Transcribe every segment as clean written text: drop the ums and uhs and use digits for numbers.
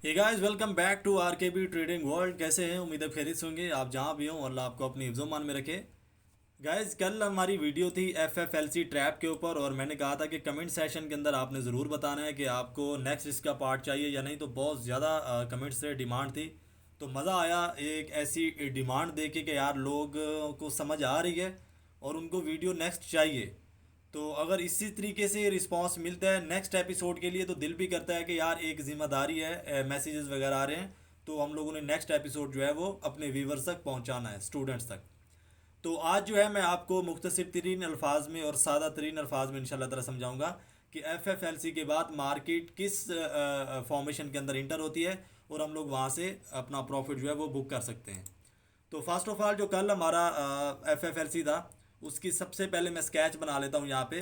Hey guys, welcome back to RKB trading world. कैसे हैं? उम्मीद है खैरियत से होंगे। आप जहां भी हों, अल्लाह आपको अपनी हिफ्ज़ मान में रखे। गाइस, कल हमारी वीडियो थी एफएफएलसी ट्रैप के ऊपर और मैंने कहा था कि कमेंट सेशन के अंदर आपने ज़रूर बताना है कि आपको नेक्स्ट इसका पार्ट चाहिए या नहीं। तो बहुत ज़्यादा कमेंट्स से डिमांड थी, तो मज़ा आया एक ऐसी डिमांड देके कि यार लोग को समझ आ रही है और उनको वीडियो नेक्स्ट चाहिए। तो अगर इसी तरीके से रिस्पांस मिलता है नेक्स्ट एपिसोड के लिए तो दिल भी करता है कि यार एक ज़िम्मेदारी है, मैसेजेस वगैरह आ रहे हैं तो हम लोगों ने नेक्स्ट एपिसोड जो है वो अपने व्यूवर्स तक पहुंचाना है, स्टूडेंट्स तक। तो आज जो है मैं आपको मुख्तसर तरीन अल्फाज में और सादा तरीन अल्फाज में इंशाल्लाह ताला समझाऊंगा कि एफ एफ एल सी के बाद मार्केट किस फॉर्मेशन के अंदर इंटर होती है और हम लोग वहाँ से अपना प्रॉफिट जो है वो बुक कर सकते हैं। तो फर्स्ट ऑफ ऑल जो कल हमारा एफ एफ एल सी था उसकी सबसे पहले मैं स्केच बना लेता हूँ यहाँ पे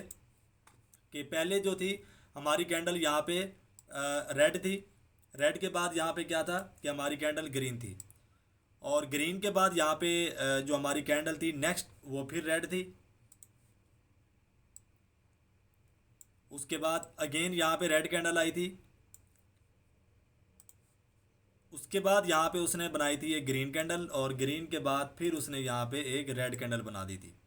कि पहले जो थी हमारी कैंडल यहाँ पे रेड थी। रेड के बाद यहाँ पे क्या था कि हमारी कैंडल ग्रीन थी और ग्रीन के बाद यहाँ पे जो हमारी कैंडल थी नेक्स्ट वो फिर रेड थी। उसके बाद अगेन यहाँ पे रेड कैंडल आई थी। उसके बाद यहाँ पे उसने बनाई थी एक ग्रीन कैंडल और ग्रीन के बाद फिर उसने यहाँ पे एक रेड कैंडल बना दी थी।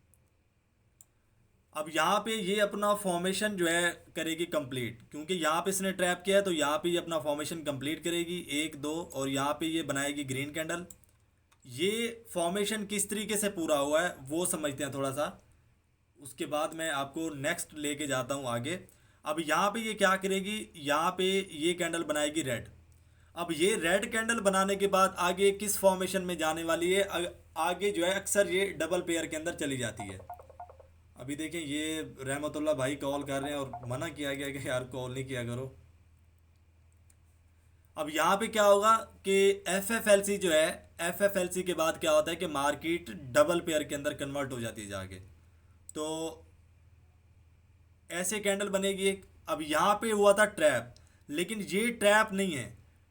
अब यहाँ पे ये अपना फॉर्मेशन जो है करेगी कंप्लीट, क्योंकि यहाँ पे इसने ट्रैप किया है तो यहाँ पे ये अपना फॉर्मेशन कंप्लीट करेगी एक दो और यहाँ पे ये बनाएगी ग्रीन कैंडल। ये फॉर्मेशन किस तरीके से पूरा हुआ है वो समझते हैं थोड़ा सा, उसके बाद मैं आपको नेक्स्ट लेके जाता हूँ आगे। अब यहाँ पे ये क्या करेगी, यहाँ पे ये कैंडल बनाएगी रेड। अब ये रेड कैंडल बनाने के बाद आगे किस फॉर्मेशन में जाने वाली है, आगे जो है अक्सर ये डबल पेयर के अंदर चली जाती है। अभी देखें ये रहमतुल्लाह भाई कॉल कर रहे हैं और मना किया गया कि यार कॉल नहीं किया करो। अब यहाँ पे क्या होगा कि एफ एफ एल सी जो है, एफ एफ एल सी के बाद क्या होता है कि मार्केट डबल पेयर के अंदर कन्वर्ट हो जाती है जाके। तो ऐसे कैंडल बनेगी एक। अब यहाँ पे हुआ था ट्रैप, लेकिन ये ट्रैप नहीं है।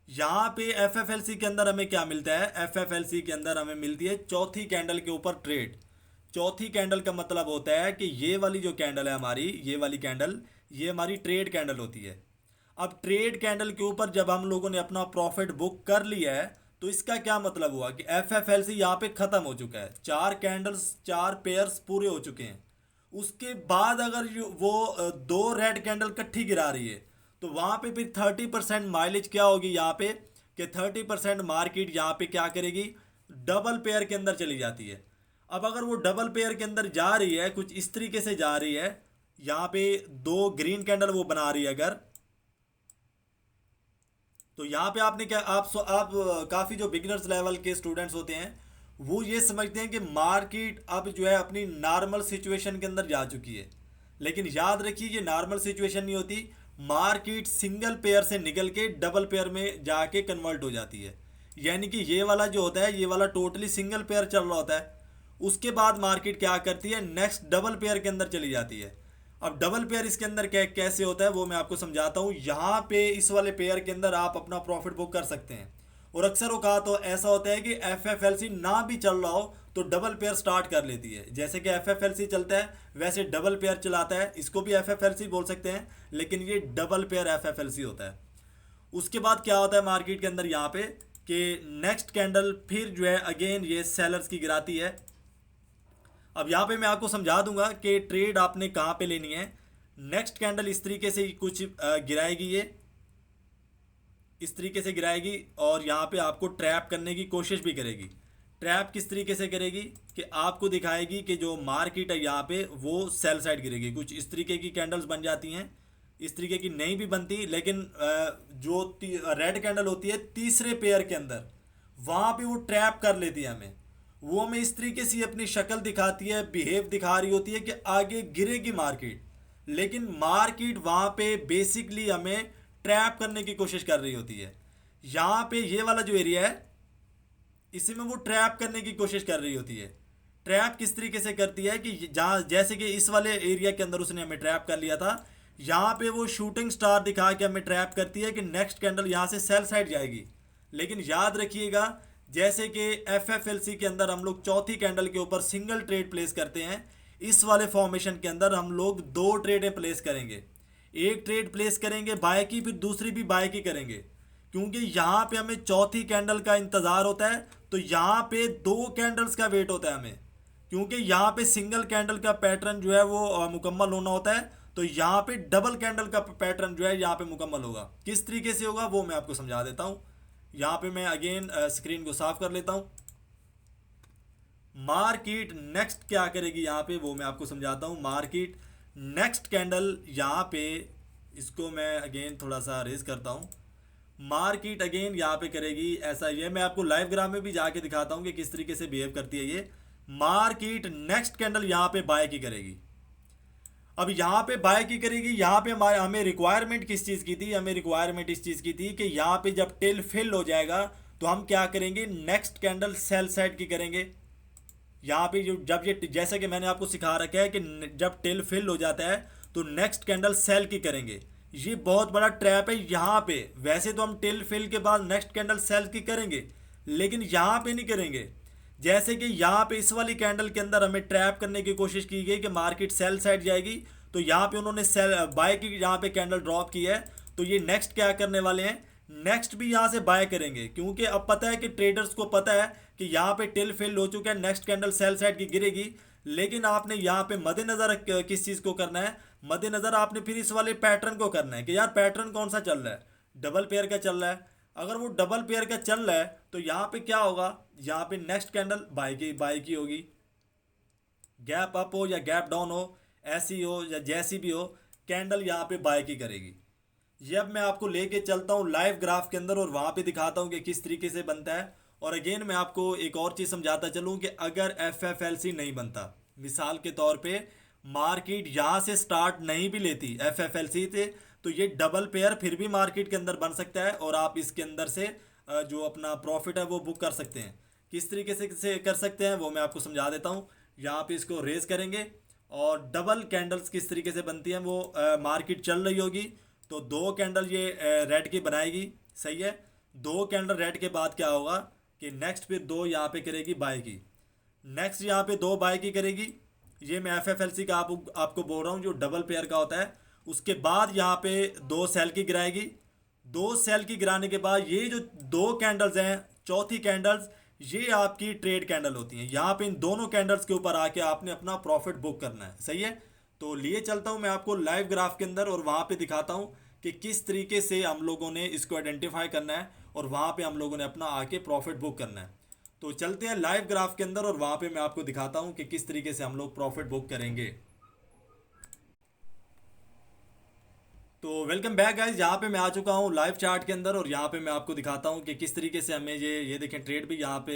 यहाँ पे एफ एफ एल सी के अंदर हमें क्या मिलता है, एफ एफ एल सी के अंदर हमें मिलती है चौथी कैंडल के ऊपर ट्रेड। चौथी कैंडल का मतलब होता है कि ये वाली जो कैंडल है हमारी, ये वाली कैंडल, ये हमारी ट्रेड कैंडल होती है। अब ट्रेड कैंडल के ऊपर जब हम लोगों ने अपना प्रॉफिट बुक कर लिया है तो इसका क्या मतलब हुआ कि एफ एफ एल सी यहाँ पे ख़त्म हो चुका है। चार कैंडल्स, चार पेयर्स पूरे हो चुके हैं। उसके बाद अगर वो दो रेड कैंडल इकट्ठी गिरा रही है तो वहाँ पे फिर 30% माइलेज क्या होगी यहाँ पे कि 30% मार्केट यहाँ पे क्या करेगी, डबल पेयर के अंदर चली जाती है। अब अगर वो डबल पेयर के अंदर जा रही है, कुछ इस तरीके से जा रही है, यहाँ पे दो ग्रीन कैंडल वो बना रही है अगर, तो यहाँ पे आपने क्या, आप काफ़ी जो बिगिनर्स लेवल के स्टूडेंट्स होते हैं वो ये समझते हैं कि मार्केट अब जो है अपनी नॉर्मल सिचुएशन के अंदर जा चुकी है। लेकिन याद रखिए ये नॉर्मल सिचुएशन नहीं होती। मार्केट सिंगल पेयर से निकल के डबल पेयर में जाके कन्वर्ट हो जाती है। यानी कि ये वाला जो होता है, ये वाला टोटली सिंगल पेयर चल रहा होता है। उसके बाद मार्केट क्या करती है, नेक्स्ट डबल पेयर के अंदर चली जाती है। अब डबल पेयर इसके अंदर कैसे होता है वो मैं आपको समझाता हूँ। यहाँ पे इस वाले पेयर के अंदर आप अपना प्रॉफिट बुक कर सकते हैं और अक्सर औकात तो ऐसा होता है कि एफ एफ एल सी ना भी चल रहा हो तो डबल पेयर स्टार्ट कर लेती है। जैसे कि एफ एफ एल सी चलता है वैसे डबल पेयर चलाता है, इसको भी एफ एफ एल सी बोल सकते हैं, लेकिन ये double pair F F L C होता है। उसके बाद क्या होता है मार्केट के अंदर यहाँ पे कि नेक्स्ट कैंडल फिर जो है अगेन ये सेलर्स की गिराती है। अब यहाँ पे मैं आपको समझा दूंगा कि ट्रेड आपने कहाँ पे लेनी है। नेक्स्ट कैंडल इस तरीके से कुछ गिराएगी, ये इस तरीके से गिराएगी और यहाँ पे आपको ट्रैप करने की कोशिश भी करेगी। ट्रैप किस तरीके से करेगी कि आपको दिखाएगी कि जो मार्केट है यहाँ पे वो सेल साइड गिरेगी। कुछ इस तरीके की कैंडल्स बन जाती हैं, इस तरीके की नहीं भी बनती, लेकिन जो रेड कैंडल होती है तीसरे पेयर के अंदर वहाँ पे वो ट्रैप कर लेती है हमें। वो हमें इस तरीके से अपनी शक्ल दिखाती है, बिहेव दिखा रही होती है कि आगे गिरेगी मार्केट, लेकिन मार्केट वहाँ पे बेसिकली हमें ट्रैप करने की कोशिश कर रही होती है। यहाँ पे ये वाला जो एरिया है इसी में वो ट्रैप करने की कोशिश कर रही होती है। ट्रैप किस तरीके से करती है कि जहाँ, जैसे कि इस वाले एरिया के अंदर उसने हमें ट्रैप कर लिया था, यहाँ पे वो शूटिंग स्टार दिखा के हमें ट्रैप करती है कि नेक्स्ट कैंडल यहाँ से सेल साइड जाएगी। लेकिन याद रखिएगा जैसे कि एफ एफ एल सी के अंदर हम लोग चौथी कैंडल के ऊपर सिंगल ट्रेड प्लेस करते हैं, इस वाले फॉर्मेशन के अंदर हम लोग दो ट्रेडें प्लेस करेंगे। एक ट्रेड प्लेस करेंगे बाय की, फिर दूसरी भी बाय की करेंगे। क्योंकि यहाँ पे हमें चौथी कैंडल का इंतज़ार होता है, तो यहाँ पे दो कैंडल्स का वेट होता है हमें, क्योंकि यहाँ पे सिंगल कैंडल का पैटर्न जो है वो मुकम्मल होना होता है। तो यहाँ पे डबल कैंडल का पैटर्न जो है यहाँ पे मुकम्मल होगा। किस तरीके से होगा वो मैं आपको समझा देता हूँ। यहाँ पे मैं अगेन स्क्रीन को साफ कर लेता हूँ। मार्केट नेक्स्ट क्या करेगी यहाँ पे वो मैं आपको समझाता हूँ। मार्केट नेक्स्ट कैंडल यहाँ पे, इसको मैं अगेन थोड़ा सा रेज करता हूँ। मार्केट अगेन यहाँ पे करेगी ऐसा, ये मैं आपको लाइव ग्राफ में भी जाके दिखाता हूँ कि किस तरीके से बिहेव करती है ये। मार्केट नेक्स्ट कैंडल यहाँ पे बाय की करेगी। अब यहाँ पे बाय की करेगी, यहाँ पे हमारे हमें रिक्वायरमेंट किस चीज़ की थी, हमें रिक्वायरमेंट इस चीज़ की थी कि यहाँ पे जब टेल फिल हो जाएगा तो हम क्या करेंगे, नेक्स्ट कैंडल सेल साइड की करेंगे। यहाँ पे जो जब ये, जैसे कि मैंने आपको सिखा रखा है कि जब टेल फिल हो जाता है तो नेक्स्ट कैंडल सेल की करेंगे। ये बहुत बड़ा ट्रैप है यहाँ पे। वैसे तो हम टेल फिल के बाद नेक्स्ट कैंडल सेल की करेंगे, लेकिन यहाँ पे नहीं करेंगे। जैसे कि यहाँ पे इस वाली कैंडल के अंदर हमें ट्रैप करने की कोशिश की गई कि मार्केट सेल साइड जाएगी, तो यहाँ पे उन्होंने सेल बाय की यहाँ पे कैंडल ड्रॉप की है। तो ये नेक्स्ट क्या करने वाले हैं, नेक्स्ट भी यहाँ से बाय करेंगे, क्योंकि अब पता है कि ट्रेडर्स को पता है कि यहाँ पे टिल फिल हो चुका है, नेक्स्ट कैंडल सेल साइड की गिरेगी। लेकिन आपने यहाँ पे मद्देनजर किस चीज़ को करना है, मद्देनजर आपने फिर इस वाले पैटर्न को करना है कि यार पैटर्न कौन सा चल रहा है, डबल पेयर का चल रहा है। अगर वो डबल पेयर का चल रहा है तो यहाँ पे क्या होगा, यहाँ पे नेक्स्ट कैंडल बाय की होगी। गैप अप हो या गैप डाउन हो, ऐसी हो या जैसी भी हो, कैंडल यहाँ पे बाय की करेगी। ये अब मैं आपको लेके चलता हूँ लाइव ग्राफ के अंदर और वहाँ पे दिखाता हूँ कि किस तरीके से बनता है। और अगेन मैं आपको एक और चीज़ समझाता चलूँ कि अगर FFLC नहीं बनता, मिसाल के तौर पे मार्केट यहाँ से स्टार्ट नहीं भी लेती FFLC से, तो ये डबल पेयर फिर भी मार्केट के अंदर बन सकता है और आप इसके अंदर से जो अपना प्रॉफिट है वो बुक कर सकते हैं। किस तरीके से कर सकते हैं वो मैं आपको समझा देता हूँ। यहाँ पे इसको रेज करेंगे और डबल कैंडल्स किस तरीके से बनती हैं वो मार्केट चल रही होगी तो दो कैंडल ये रेड की बनाएगी, सही है। दो कैंडल रेड के बाद क्या होगा कि नेक्स्ट फिर दो यहाँ पे करेगी बाय की, नेक्स्ट यहाँ पे दो बाय की करेगी। ये मैं FFLC का आपको बोल रहा हूँ जो डबल पेयर का होता है। उसके बाद यहाँ पे दो सेल की गिराएगी। दो सेल की गिराने के बाद ये जो दो कैंडल्स हैं, चौथी कैंडल्स, ये आपकी ट्रेड कैंडल होती हैं। यहाँ पे इन दोनों कैंडल्स के ऊपर आके आपने अपना प्रॉफिट बुक करना है, सही है। तो लिए चलता हूँ मैं आपको लाइव ग्राफ के अंदर और वहाँ पे दिखाता हूँ कि किस तरीके से हम लोगों ने इसको आइडेंटिफाई करना है और वहाँ पे हम लोगों ने अपना आके प्रॉफिट बुक करना है। तो चलते हैं लाइव ग्राफ के अंदर और वहाँ पे मैं आपको दिखाता हूँ कि किस तरीके से हम लोग प्रॉफिट बुक करेंगे। तो वेलकम बैक गाइस, यहाँ पे मैं आ चुका हूँ लाइव चार्ट के अंदर और यहाँ पे मैं आपको दिखाता हूँ कि किस तरीके से हमें ये देखें ट्रेड भी यहाँ पे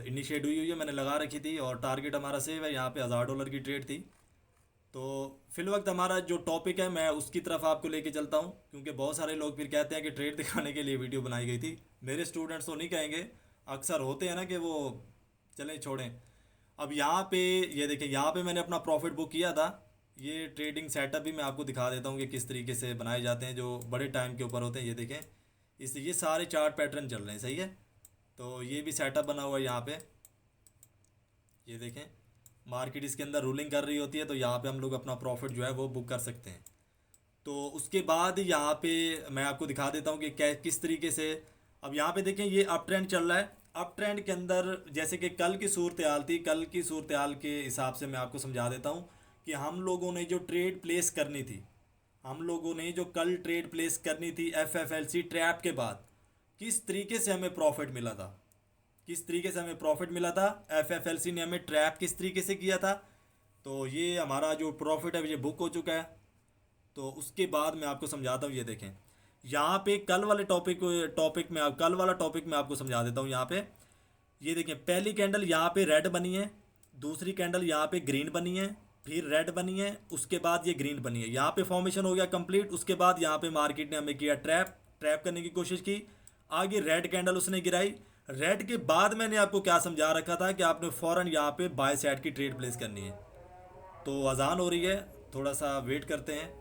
इनिशिएट हुई है, मैंने लगा रखी थी और टारगेट हमारा सेव है। यहाँ पे $1000 की ट्रेड थी। तो फिल वक्त हमारा जो टॉपिक है मैं उसकी तरफ आपको लेके चलता हूँ, क्योंकि बहुत सारे लोग फिर कहते हैं कि ट्रेड दिखाने के लिए वीडियो बनाई गई थी। मेरे स्टूडेंट्स तो नहीं कहेंगे, अक्सर होते हैं ना कि वो चलें छोड़ें। अब यहाँ पे ये देखें, यहाँ पे मैंने अपना प्रॉफिट बुक किया था। ये ट्रेडिंग सेटअप भी मैं आपको दिखा देता हूँ कि किस तरीके से बनाए जाते हैं जो बड़े टाइम के ऊपर होते हैं। ये देखें, इस ये सारे चार्ट पैटर्न चल रहे हैं, सही है। तो ये भी सेटअप बना हुआ है यहाँ पे, ये देखें मार्केट इसके अंदर रूलिंग कर रही होती है तो यहाँ पे हम लोग अपना प्रॉफिट जो है वो बुक कर सकते हैं। तो उसके बाद यहाँ पे मैं आपको दिखा देता हूँ कि किस तरीके से। अब यहाँ पे देखें ये अप ट्रेंड चल रहा है। अप ट्रेंड के अंदर जैसे कि कल की सूरत हाल थी, कल की सूरत हाल के हिसाब से मैं आपको समझा देता हूँ कि हम लोगों ने जो ट्रेड प्लेस करनी थी, हम लोगों ने जो कल ट्रेड प्लेस करनी थी FFLC ट्रैप के बाद, किस तरीके से हमें प्रॉफिट मिला था, किस तरीके से हमें प्रॉफिट मिला था। FFLC ने हमें ट्रैप किस तरीके से किया था। तो ये हमारा जो प्रॉफिट है ये बुक हो चुका है। तो उसके बाद मैं आपको समझाता हूँ। ये देखें यहाँ पे कल वाले टॉपिक में कल वाला टॉपिक मैं आपको समझा देता हूँ। यहाँ पे ये देखें पहली कैंडल यहाँ पे रेड बनी है, दूसरी कैंडल यहाँ पे ग्रीन बनी है, फिर रेड बनी है, उसके बाद ये ग्रीन बनी है। यहाँ पे फॉर्मेशन हो गया कंप्लीट। उसके बाद यहाँ पे मार्केट ने हमें किया ट्रैप करने की कोशिश की। आगे रेड कैंडल उसने गिराई। रेड के बाद मैंने आपको क्या समझा रखा था कि आपने फ़ौरन यहाँ पे बाय साइड की ट्रेड प्लेस करनी है। तो अजान हो रही है, थोड़ा सा वेट करते हैं।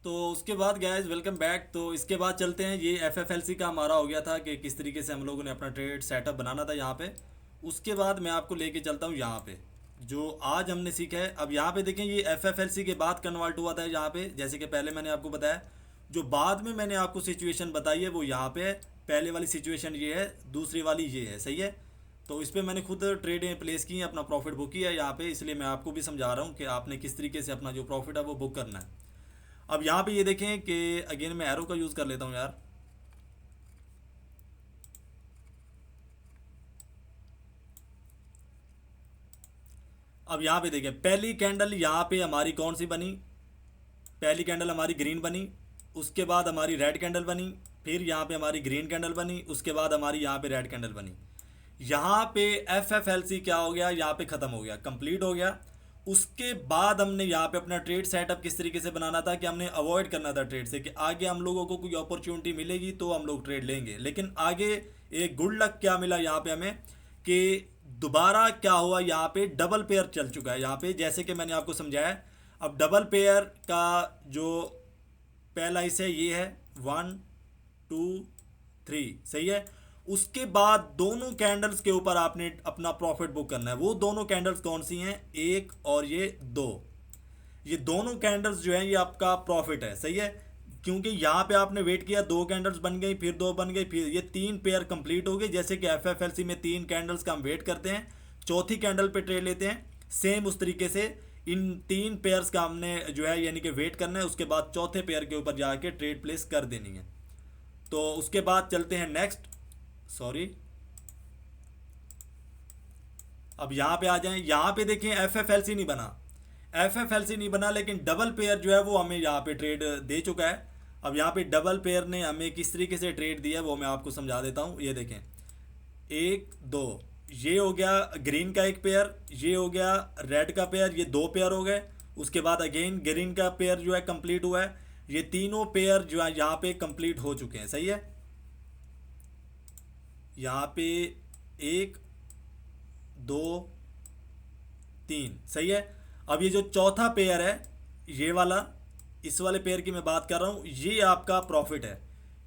तो उसके बाद गाइस वेलकम बैक। तो इसके बाद चलते हैं, ये एफएफएलसी का हमारा हो गया था कि किस तरीके से हम लोगों ने अपना ट्रेड सेटअप बनाना था यहाँ पे। उसके बाद मैं आपको लेके चलता हूँ यहाँ पे जो आज हमने सीखा है। अब यहाँ पे देखें, ये एफएफएलसी के बाद कन्वर्ट हुआ था यहाँ पे, जैसे कि पहले मैंने आपको बताया। जो बाद में मैंने आपको सिचुएशन बताई है वो यहाँ पे है। पहले वाली सिचुएशन ये है, दूसरी वाली ये है, सही है। तो इस पर मैंने खुद ट्रेडें प्लेस की हैं, अपना प्रॉफिट बुक किया है यहाँ पे, इसलिए मैं आपको भी समझा रहा हूँ कि आपने किस तरीके से अपना जो प्रॉफिट है वो बुक करना है। अब यहाँ पे ये देखें कि अगेन मैं एरो का यूज़ कर लेता हूँ यार। अब यहाँ पे देखें, पहली कैंडल यहाँ पे हमारी कौन सी बनी? पहली कैंडल हमारी ग्रीन बनी, उसके बाद हमारी रेड कैंडल बनी, फिर यहाँ पे हमारी ग्रीन कैंडल बनी, उसके बाद हमारी यहाँ पे रेड कैंडल बनी। यहाँ पे एफ एफ एल सी क्या हो गया? यहाँ पे ख़त्म हो गया, कंप्लीट हो गया। उसके बाद हमने यहाँ पे अपना ट्रेड सेटअप किस तरीके से बनाना था कि हमने अवॉइड करना था ट्रेड से, कि आगे हम लोगों को कोई अपॉर्चुनिटी मिलेगी तो हम लोग ट्रेड लेंगे। लेकिन आगे एक गुड लक क्या मिला यहाँ पे हमें कि दोबारा क्या हुआ, यहाँ पे डबल पेयर चल चुका है यहाँ पे, जैसे कि मैंने आपको समझाया। अब डबल पेयर का जो पहला हिस्सा ये है 1 2 3, सही है। उसके बाद दोनों कैंडल्स के ऊपर आपने अपना प्रॉफिट बुक करना है। वो दोनों कैंडल्स कौन सी हैं? एक और ये दो। ये दोनों कैंडल्स जो हैं ये आपका प्रॉफिट है, सही है। क्योंकि यहाँ पे आपने वेट किया, दो कैंडल्स बन गई, फिर दो बन गई, फिर ये तीन पेयर कंप्लीट हो गए। जैसे कि एफएफएलसी में तीन कैंडल्स का हम वेट करते हैं, चौथी कैंडल पे ट्रेड लेते हैं, सेम उस तरीके से इन तीन पेयर्स का हमने जो है यानी कि वेट करना है। उसके बाद चौथे पेयर के ऊपर जाके ट्रेड प्लेस कर देनी है। तो उसके बाद चलते हैं नेक्स्ट, सॉरी, अब यहाँ पे आ जाएं। यहाँ पे देखें एफएफएलसी नहीं बना, एफएफएलसी नहीं बना, लेकिन डबल पेयर जो है वो हमें यहाँ पे ट्रेड दे चुका है। अब यहाँ पे डबल पेयर ने हमें किस तरीके से ट्रेड दिया है वो मैं आपको समझा देता हूँ। ये देखें, एक दो, ये हो गया ग्रीन का एक पेयर, ये हो गया रेड का पेयर, ये दो पेयर हो गए। उसके बाद अगेन ग्रीन का पेयर जो है कंप्लीट हुआ है। ये तीनों पेयर जो है यहाँ पे कंप्लीट हो चुके हैं, सही है। यहाँ पे एक दो तीन, सही है। अब ये जो चौथा पेयर है ये वाला, इस वाले पेयर की मैं बात कर रहा हूँ, ये आपका प्रॉफिट है।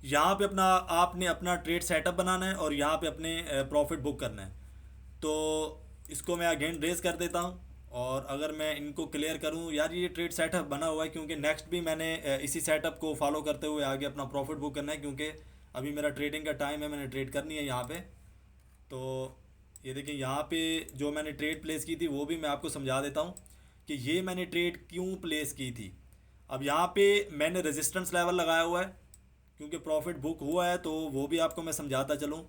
यहाँ पे अपना आपने अपना ट्रेड सेटअप बनाना है और यहाँ पे अपने प्रॉफिट बुक करना है। तो इसको मैं अगेन रेज कर देता हूँ। और अगर मैं इनको क्लियर करूँ यार, ये ट्रेड सेटअप बना हुआ है क्योंकि नेक्स्ट भी मैंने इसी सेटअप को फॉलो करते हुए आगे अपना प्रॉफिट बुक करना है, क्योंकि अभी मेरा ट्रेडिंग का टाइम है, मैंने ट्रेड करनी है यहाँ पे। तो ये देखिए, यहाँ पे जो मैंने ट्रेड प्लेस की थी वो भी मैं आपको समझा देता हूँ कि ये मैंने ट्रेड क्यों प्लेस की थी। अब यहाँ पे मैंने रेजिस्टेंस लेवल लगाया हुआ है क्योंकि प्रॉफिट बुक हुआ है, तो वो भी आपको मैं समझाता चलूँ।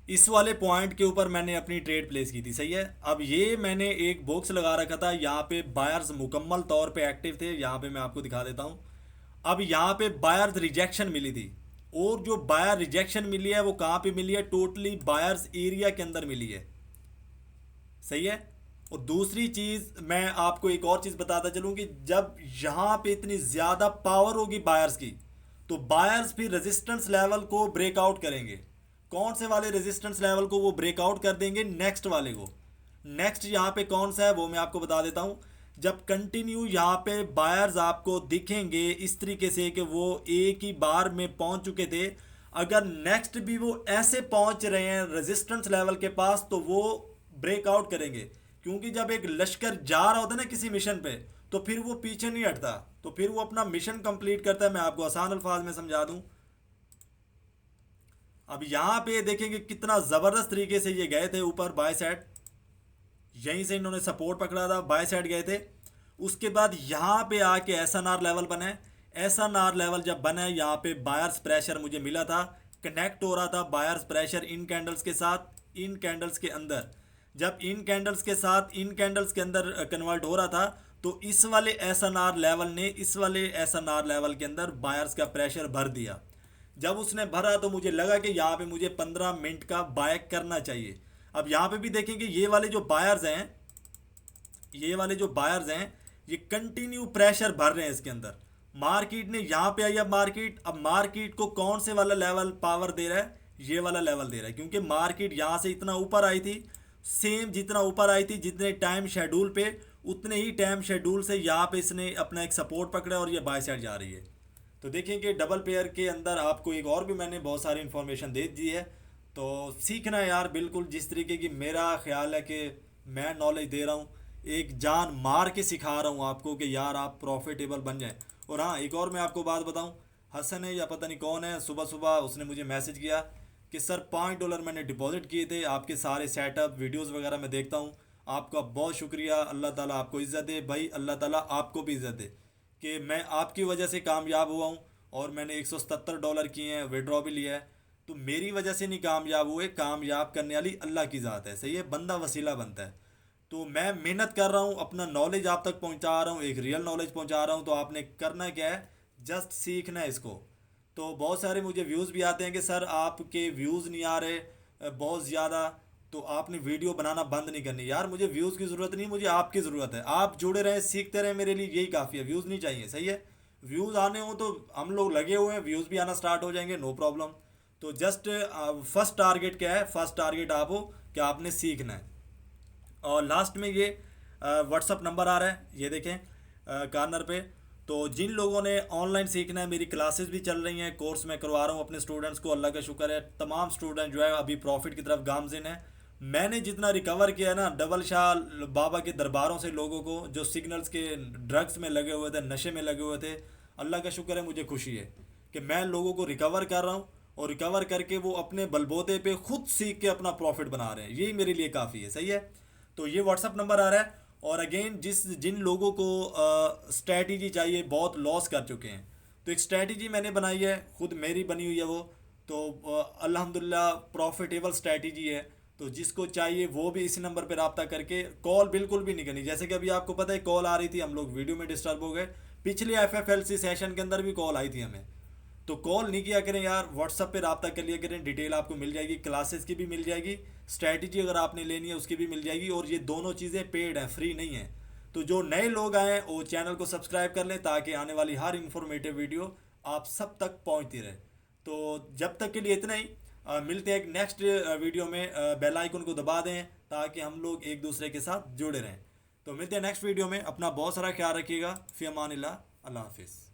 इस वाले पॉइंट के ऊपर मैंने अपनी ट्रेड प्लेस की थी, सही है। अब ये मैंने एक बॉक्स लगा रखा था, यहाँ पे बायर्स मुकम्मल तौर पे एक्टिव थे। यहाँ पे मैं आपको दिखा देता हूँ। अब यहाँ पे बायर्स रिजेक्शन मिली थी, और जो बायर रिजेक्शन मिली है वो कहाँ पे मिली है? टोटली बायर्स एरिया के अंदर मिली है, सही है। और दूसरी चीज मैं आपको एक और चीज बताता चलूं कि जब यहाँ पे इतनी ज्यादा पावर होगी बायर्स की, तो बायर्स फिर रेजिस्टेंस लेवल को ब्रेकआउट करेंगे। कौन से वाले रेजिस्टेंस लेवल को वो ब्रेकआउट कर देंगे? नेक्स्ट वाले को। नेक्स्ट यहाँ पे कौन सा है वो मैं आपको बता देता हूँ। जब कंटिन्यू यहाँ पे बायर्स आपको दिखेंगे इस तरीके से कि वो एक ही बार में पहुंच चुके थे, अगर नेक्स्ट भी वो ऐसे पहुंच रहे हैं रेजिस्टेंस लेवल के पास, तो वो ब्रेकआउट करेंगे। क्योंकि जब एक लश्कर जा रहा होता है ना किसी मिशन पे, तो फिर वो पीछे नहीं हटता, तो फिर वो अपना मिशन कंप्लीट करता है। मैं आपको आसान अल्फाज में समझा दूं। अब यहाँ पे देखेंगे कितना ज़बरदस्त तरीके से ये गए थे ऊपर बाय साइड, यहीं से इन्होंने सपोर्ट पकड़ा था, बाय साइड गए थे। उसके बाद यहाँ पे आके एसएनआर लेवल बना है। एसएनआर लेवल जब बना है, यहाँ पे बायर्स प्रेशर मुझे मिला था, कनेक्ट हो रहा था बायर्स प्रेशर इन कैंडल्स के साथ, इन कैंडल्स के अंदर। जब इन कैंडल्स के साथ इन कैंडल्स के अंदर कन्वर्ट हो रहा था, तो इस वाले एसएनआर लेवल ने इस वाले एसएनआर लेवल के अंदर बायर्स का प्रेशर भर दिया। जब उसने भरा तो मुझे लगा कि यहाँ पे मुझे 15 मिनट का बाय करना चाहिए। अब यहाँ पे भी देखेंगे ये वाले जो बायर्स हैं, ये वाले जो बायर्स हैं, ये कंटिन्यू प्रेशर भर रहे हैं इसके अंदर। मार्केट ने यहाँ पे आई, अब मार्केट को कौन से वाला लेवल पावर दे रहा है? ये वाला लेवल दे रहा है, क्योंकि मार्केट यहाँ से इतना ऊपर आई थी, सेम जितना ऊपर आई थी जितने टाइम शेड्यूल पे, उतने ही टाइम शेड्यूल से यहाँ पे इसने अपना एक सपोर्ट पकड़ा और ये बाय साइड जा रही है। तो देखिए कि डबल पेयर के अंदर आपको एक और भी मैंने बहुत सारी इन्फॉर्मेशन दे दी है। तो सीखना है यार, बिल्कुल जिस तरीके की मेरा ख्याल है कि मैं नॉलेज दे रहा हूँ, एक जान मार के सिखा रहा हूँ आपको कि यार आप प्रॉफिटेबल बन जाएं। और हाँ, एक और मैं आपको बात बताऊँ, हसन है या पता नहीं कौन है, सुबह सुबह उसने मुझे मैसेज किया कि सर $5 मैंने डिपॉजिट किए थे, आपके सारे सेटअप वीडियोस वगैरह मैं देखता हूँ, आपका बहुत शुक्रिया, अल्लाह ताला आपको इज़्ज़त दे भाई, अल्लाह ताला आपको भी इज़्ज़त दे कि मैं आपकी वजह से कामयाब हुआ हूँ। और मैंने $177 किए हैं, विड्रॉ भी लिया है। तो मेरी वजह से नहीं कामयाब हुए, कामयाब करने वाली अल्लाह की ज़ात है, सही है, बंदा वसीला बनता है। तो मैं मेहनत कर रहा हूँ, अपना नॉलेज आप तक पहुँचा रहा हूँ, एक रियल नॉलेज पहुँचा रहा हूँ। तो आपने करना क्या है, जस्ट सीखना है इसको। तो बहुत सारे मुझे व्यूज़ भी आते हैं कि सर आपके व्यूज़ नहीं आ रहे बहुत ज़्यादा, तो आपने वीडियो बनाना बंद नहीं करनी। यार मुझे व्यूज़ की ज़रूरत नहीं, मुझे आपकी ज़रूरत है, आप जुड़े रहें, सीखते रहें, मेरे लिए यही काफ़ी है, व्यूज़ नहीं चाहिए, सही है। व्यूज़ आने हो तो हम लोग लगे हुए हैं, व्यूज़ भी आना स्टार्ट हो जाएंगे, नो प्रॉब्लम। तो जस्ट फर्स्ट टारगेट क्या है, फर्स्ट टारगेट आप हो कि आपने सीखना है। और लास्ट में ये व्हाट्सअप नंबर आ रहा है, ये देखें कार्नर पे। तो जिन लोगों ने ऑनलाइन सीखना है, मेरी क्लासेस भी चल रही हैं, कोर्स मैं करवा रहा हूँ अपने स्टूडेंट्स को, अल्लाह का शुक्र है, तमाम स्टूडेंट जो है अभी प्रॉफिट की तरफ गामजिन है। मैंने जितना रिकवर किया है ना डबल शाह बाबा के दरबारों से लोगों को, जो सिग्नल्स के ड्रग्स में लगे हुए थे, नशे में लगे हुए थे, अल्लाह का शुक्र है, मुझे खुशी है कि मैं लोगों को रिकवर कर रहा हूँ, और रिकवर करके वो अपने बलबोते पे खुद सीख के अपना प्रॉफिट बना रहे हैं, यही मेरे लिए काफ़ी है, सही है। तो ये व्हाट्सअप नंबर आ रहा है। और अगेन जिन लोगों को स्ट्रैटेजी चाहिए, बहुत लॉस कर चुके हैं, तो एक स्ट्रैटेजी मैंने बनाई है, खुद मेरी बनी हुई है वो। तो अल्हम्दुलिल्लाह प्रॉफिटेबल स्ट्रैटेजी है। तो जिसको चाहिए वो भी इसी नंबर पर रब्ता करके, कॉल बिल्कुल भी नहीं करनी। जैसे कि अभी आपको पता है कॉल आ रही थी, हम लोग वीडियो में डिस्टर्ब हो गए, पिछले FFLC सेशन के अंदर भी कॉल आई थी हमें। तो कॉल नहीं किया करें यार, व्हाट्सअप पे रब्ता कर लिया करें, डिटेल आपको मिल जाएगी, क्लासेस की भी मिल जाएगी, स्ट्रैटेजी अगर आपने लेनी है उसकी भी मिल जाएगी। और ये दोनों चीज़ें पेड हैं, फ्री नहीं है। तो जो नए लोग आए वो चैनल को सब्सक्राइब कर लें, ताकि आने वाली हर इन्फॉर्मेटिव वीडियो आप सब तक पहुंचती रहे। तो जब तक के लिए इतना ही, मिलते हैं एक नेक्स्ट वीडियो में। बेल आइकन को दबा दें ताकि हम लोग एक दूसरे के साथ जुड़े रहें। तो मिलते हैं नेक्स्ट वीडियो में, अपना बहुत सारा ख्याल रखिएगा, फ़ी अमानिल्लाह, अल्लाह हाफिज़।